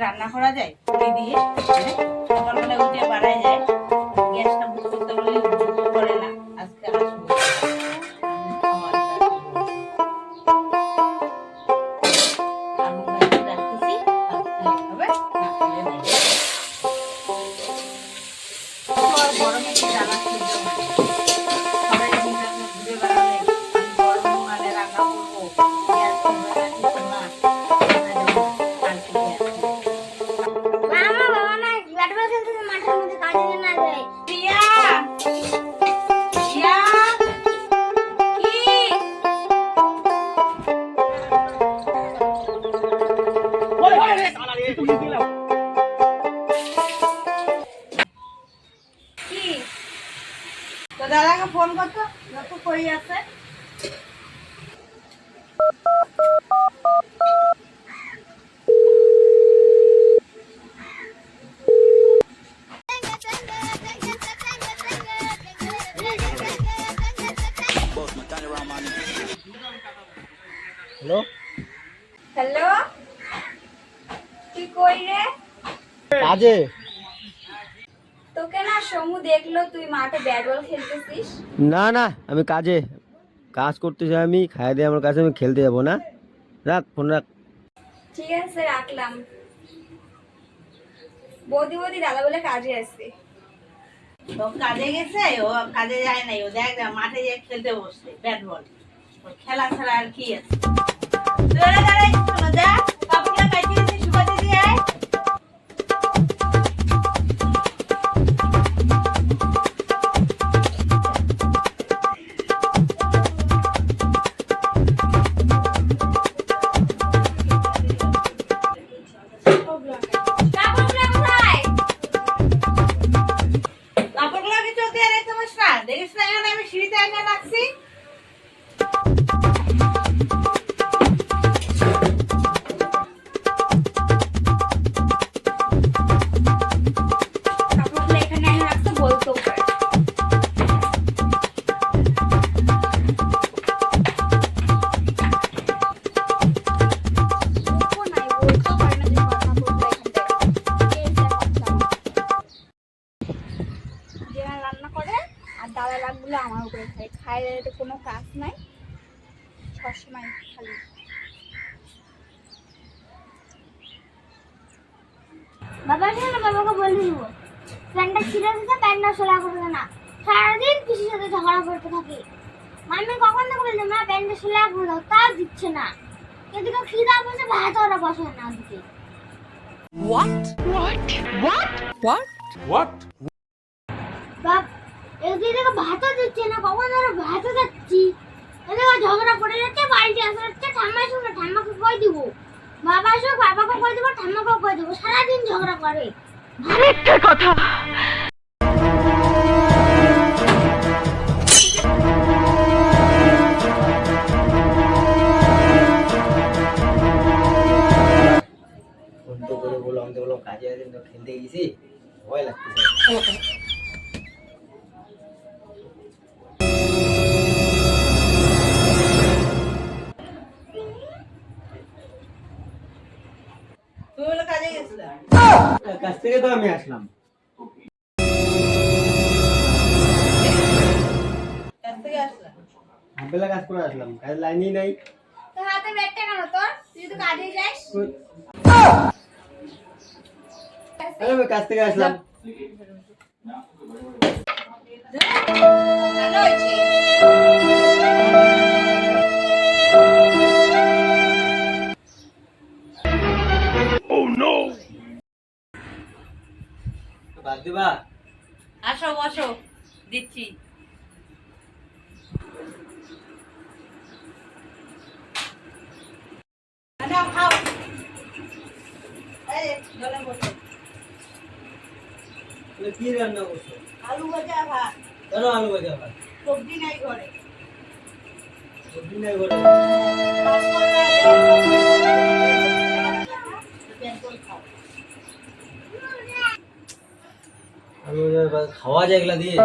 রান্না করা যায় পুরি দিয়ে। সকালবেলা উঠে বাড়ায় যায়, গ্যাসটা বুক করতে বললে বুক করে না। আজকে আসবো আলু ভাজি রাখতেছি, হবে না খেলে নেই। গরমে কি রান্না করতে হয়, সবাই ঘুরে বেড়ালে আমি গরম মানে রান্না করবো, গ্যাস করবে না কিছু না। তো দাদাকে ফোন করতো, যত কই আছে। হ্যালো হ্যালো, তুই কই রে? কাজে। তোকে না সমু দেখলো তুই মাঠে ব্যাট বল খেলতেছিস। না না, আমি কাজে কাজ করতেছি, আমি খাই দিয়ে আমার কাছে, আমি খেলতে যাবো না। রাখ ফোন রাখ। ঠিক আছে রাখলাম। বৌদি দাদা বলে কাজে আসছে। ও কাজে গেছে, ও কাজে যায় নাই, ও দেখ মাঠে গিয়ে খেলতে বসছে ব্যাট বল। ওর খেলা ছাড়া আর কি আছে। যা কাপড়টা কাটিয়ে দিয়ে শুকাতে দিয়ে আয়। কাপড়গুলো কি চলতে আর একটু বস না, দেখিস না এখানে আমি সিঁড়িতে এনে রাখছি। কাপড়গুলো এখানে এনে রাখতে বলতো পারে। রান্না করে আর দাদা রাগগুলো আমার উপরে খায়, খায় তো কোনো কাজ নাই, সবসময় খালি। বাবাকে বলে দিব প্যান্টটা ছিঁড়ে দিতে, প্যান্টটা সেলা করবে না। সারাদিন পিসির সাথে ঝগড়া করতে থাকি। মামি কখন থেকে বলছে মা প্যান্টটা সেলা করে দাও, তাও দিচ্ছে না। এদিকে খিদা বসে ভাত ওরা বসে না দিকে। বাপ এদিকে ভাতও দিচ্ছে না, কখন ধরে ভাতও যাচ্ছি, এদিকে ঝগড়া করে যাচ্ছে। বাড়িতে আসে যাচ্ছে, ঠাম্মার সঙ্গে ঠাম্মাকে কই দিব, বাবা আসুক বাবাকে কই দিব, ঠাম্মাকে কই দিব, সারাদিন ঝগড়া করে। মিথ্যে কথা। ফোন তো করে বললাম, তো বললাম কাজে আছে, তো খেলতে গেছি, ভয় লাগতেছে। তুই বলে কাজে গেছিস? কাজ থেকে তো আমি আসলাম। কাজ থেকে আসলাম, হাফবেলা কাজ করে আসলাম, কাজ লাইনই নাই। তো হাতে ব্যাগটা কেন তোর, তুই তো কাজে যাস। আমি কাজ থেকে আসলাম। ভালো হয়েছে। বাদ দিবা? আসো বসো, দিচ্ছি। নাও খাও। এই জলে বসো। তুমি কি রান্না করছো? আলু ভাজা ভাত। কেন আলু ভাজা ভাত? সবজি নাই ঘরে। সবজি নাই ঘরে? কাঁচকলা আছে, ব্যাট বল খাও। আলু ভাজা ভাত খাওয়া যায় এগুলা দিয়ে?